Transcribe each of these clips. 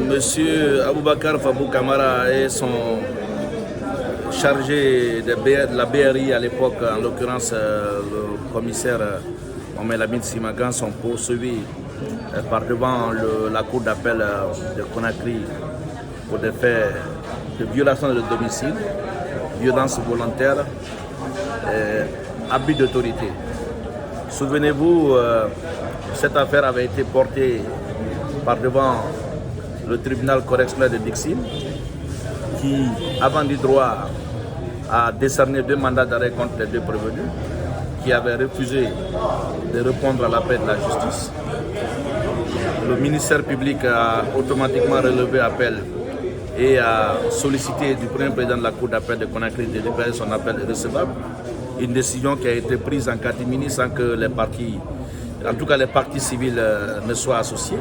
Monsieur Aboubakar Fabou Kamara et son chargé de la BRI à l'époque, en l'occurrence le commissaire Mohamed Lamine Simagan, sont poursuivis par devant la cour d'appel de Conakry pour des faits de violation de domicile, violence volontaire, abus d'autorité. Souvenez-vous, cette affaire avait été portée par devant le tribunal correctionnel de Dixine, qui, avant du droit, a décerné 2 mandats d'arrêt contre les 2 prévenus, qui avaient refusé de répondre à l'appel de la justice. Le ministère public a automatiquement relevé appel et a sollicité du premier président de la Cour d'appel de Conakry de libérer son appel recevable. Une décision qui a été prise en catimini sans que les parties, en tout cas les parties civiles, ne soient associées.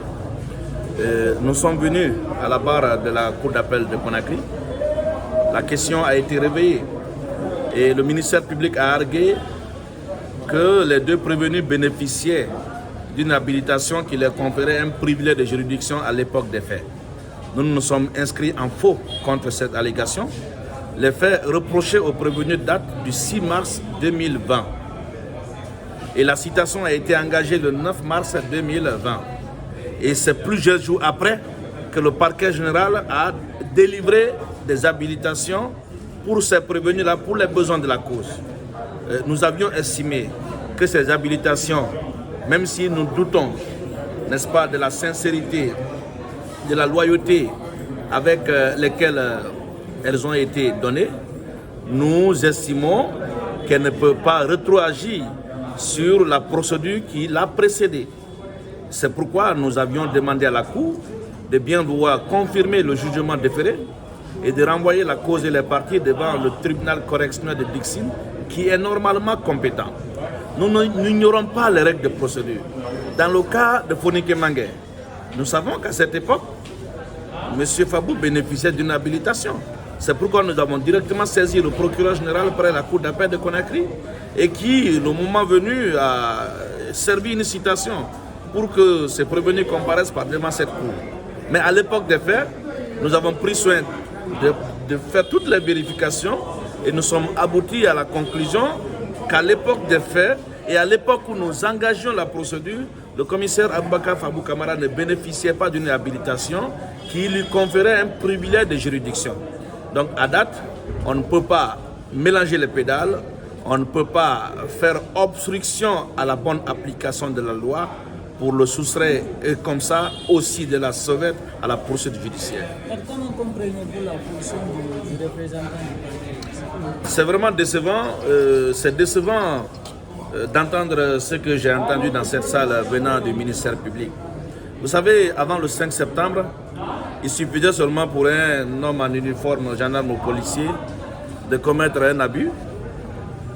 Nous sommes venus à la barre de la Cour d'appel de Conakry. La question a été réveillée et le ministère public a argué que les 2 prévenus bénéficiaient d'une habilitation qui leur conférait un privilège de juridiction à l'époque des faits. Nous nous sommes inscrits en faux contre cette allégation. Les faits reprochés aux prévenus datent du 6 mars 2020 et la citation a été engagée le 9 mars 2020. Et c'est plusieurs jours après que le parquet général a délivré des habilitations pour ces prévenus-là, pour les besoins de la cause. Nous avions estimé que ces habilitations, même si nous doutons, n'est-ce pas, de la sincérité, de la loyauté avec lesquelles elles ont été données, nous estimons qu'elles ne peuvent pas rétroagir sur la procédure qui l'a précédée. C'est pourquoi nous avions demandé à la Cour de bien vouloir confirmer le jugement déféré et de renvoyer la cause et les parties devant le tribunal correctionnel de Dixine, qui est normalement compétent. Nous n'ignorons pas les règles de procédure. Dans le cas de Fonike Mangué, nous savons qu'à cette époque, M. Fabou bénéficiait d'une habilitation. C'est pourquoi nous avons directement saisi le procureur général près la Cour d'appel de Conakry et qui, le moment venu, a servi une citation pour que ces prévenus comparaissent par devant cette cour. Mais à l'époque des faits, nous avons pris soin de faire toutes les vérifications et nous sommes aboutis à la conclusion qu'à l'époque des faits et à l'époque où nous engagions la procédure, le commissaire Aboubakar Fabou Kamara ne bénéficiait pas d'une habilitation qui lui conférait un privilège de juridiction. Donc à date, on ne peut pas mélanger les pédales, on ne peut pas faire obstruction à la bonne application de la loi pour le soustraire et comme ça aussi de la sauvette à la procédure judiciaire. Comment comprenez-vous la position du représentant du parquet? C'est vraiment décevant, d'entendre ce que j'ai entendu dans cette salle venant du ministère public. Vous savez, avant le 5 septembre, il suffisait seulement pour un homme en uniforme, gendarme ou policier, de commettre un abus.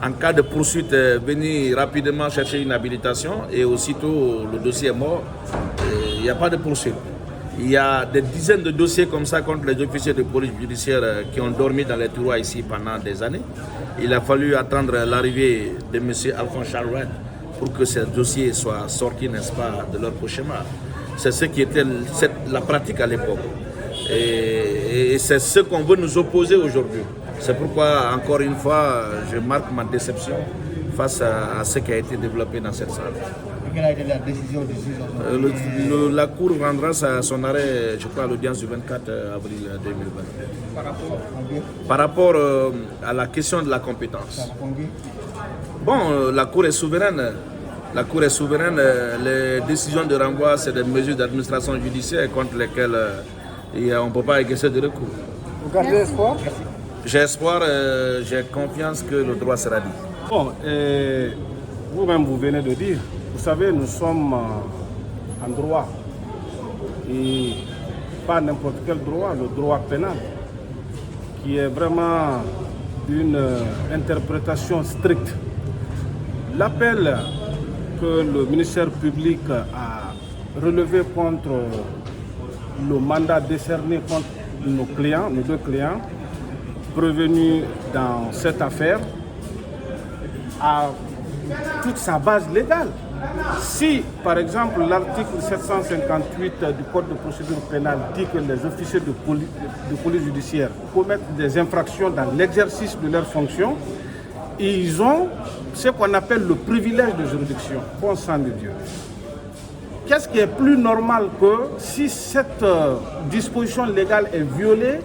En cas de poursuite, venir rapidement chercher une habilitation et aussitôt le dossier est mort, il n'y a pas de poursuite. Il y a des dizaines de dossiers comme ça contre les officiers de police judiciaire qui ont dormi dans les tiroirs ici pendant des années. Il a fallu attendre l'arrivée de M. Alphonse Charouet pour que ces dossiers soient sortis, n'est-ce pas, de leur cauchemar. C'est ce qui était la pratique à l'époque. Et c'est ce qu'on veut nous opposer aujourd'hui. C'est pourquoi, encore une fois, je marque ma déception face à ce qui a été développé dans cette salle. Quelle a été la décision du juge? La Cour rendra son arrêt, je crois, à l'audience du 24 avril 2022. Par rapport à la question de la compétence. Bon, la Cour est souveraine. La Cour est souveraine. Les décisions de renvoi, c'est des mesures d'administration judiciaire contre lesquelles on ne peut pas exercer de recours. Vous gardez espoir? J'ai espoir, j'ai confiance que le droit sera dit. Bon, vous-même vous venez de dire, vous savez, nous sommes en droit. Et pas n'importe quel droit, le droit pénal, qui est vraiment une interprétation stricte. L'appel que le ministère public a relevé contre le mandat décerné contre nos clients, nos 2 clients, prévenus dans cette affaire, a toute sa base légale. Si, par exemple, l'article 758 du Code de procédure pénale dit que les officiers de police judiciaire commettent des infractions dans l'exercice de leurs fonctions, ils ont ce qu'on appelle le privilège de juridiction. Bon sang de Dieu. Qu'est-ce qui est plus normal que si cette disposition légale est violée,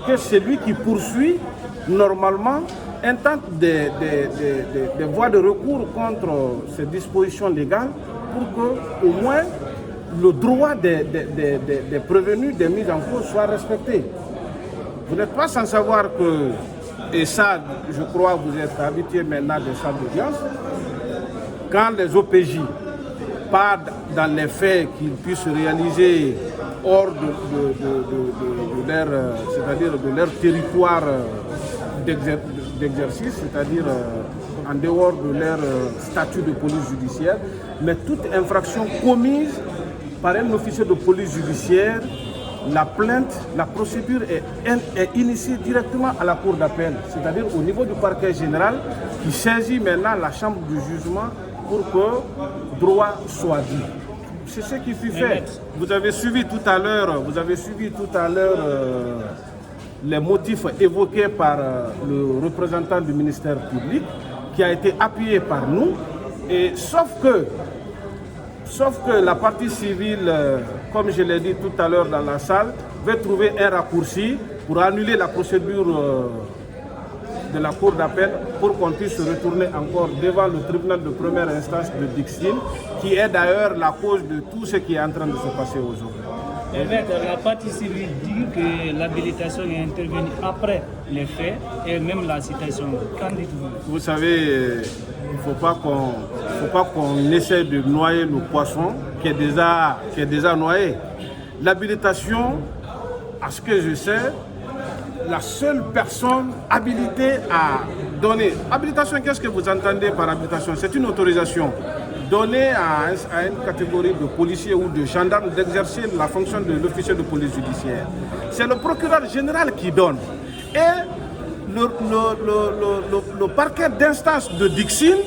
que celui qui poursuit normalement intente des voies de recours contre ces dispositions légales pour que au moins le droit des prévenus, des mises en cause soit respecté. Vous n'êtes pas sans savoir que, et ça je crois vous êtes habitué maintenant des salles d'audience, quand les OPJ partent dans les faits qu'ils puissent réaliser hors de leur, c'est-à-dire de leur territoire d'exercice, c'est-à-dire en dehors de leur statut de police judiciaire, mais toute infraction commise par un officier de police judiciaire, la plainte, la procédure est initiée directement à la cour d'appel, c'est-à-dire au niveau du parquet général qui saisit maintenant la chambre du jugement pour que droit soit dit. C'est ce qui fut fait. Vous avez suivi tout à l'heure, les motifs évoqués par le représentant du ministère public, qui a été appuyé par nous, et sauf que la partie civile, comme je l'ai dit tout à l'heure dans la salle, veut trouver un raccourci pour annuler la procédure de la cour d'appel pour qu'on puisse se retourner encore devant le tribunal de première instance de Dixine, qui est d'ailleurs la cause de tout ce qui est en train de se passer aujourd'hui. Évêque, la partie civile dit que l'habilitation est intervenue après les faits et même la citation. Qu'en dites-vous? Vous savez, il ne faut pas qu'on essaie de noyer le poisson qui est déjà noyé. L'habilitation, à ce que je sais, la seule personne habilitée à donner. Habilitation, qu'est-ce que vous entendez par habilitation? C'est une autorisation donnée à une catégorie de policiers ou de gendarmes d'exercer la fonction de l'officier de police judiciaire. C'est le procureur général qui donne. Et le parquet d'instance de Dixine,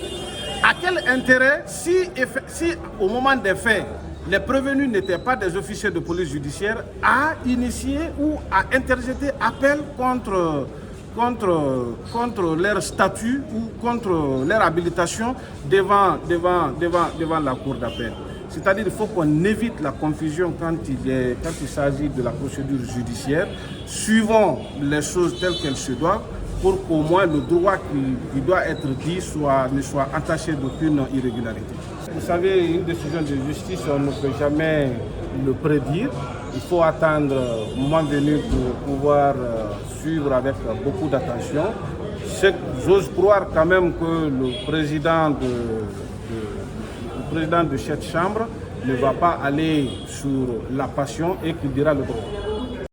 a quel intérêt si au moment des faits, les prévenus n'étaient pas des officiers de police judiciaire, à initier ou à interjeter appel contre leur statut ou contre leur habilitation devant la cour d'appel. C'est-à-dire qu'il faut qu'on évite la confusion quand il s'agit de la procédure judiciaire. Suivons les choses telles qu'elles se doivent pour qu'au moins le droit qui doit être dit ne soit entaché d'aucune irrégularité. Vous savez, une décision de justice, on ne peut jamais le prédire. Il faut attendre le moment venu pour pouvoir suivre avec beaucoup d'attention. J'ose croire quand même que le président de cette chambre ne va pas aller sur la passion et qu'il dira le droit.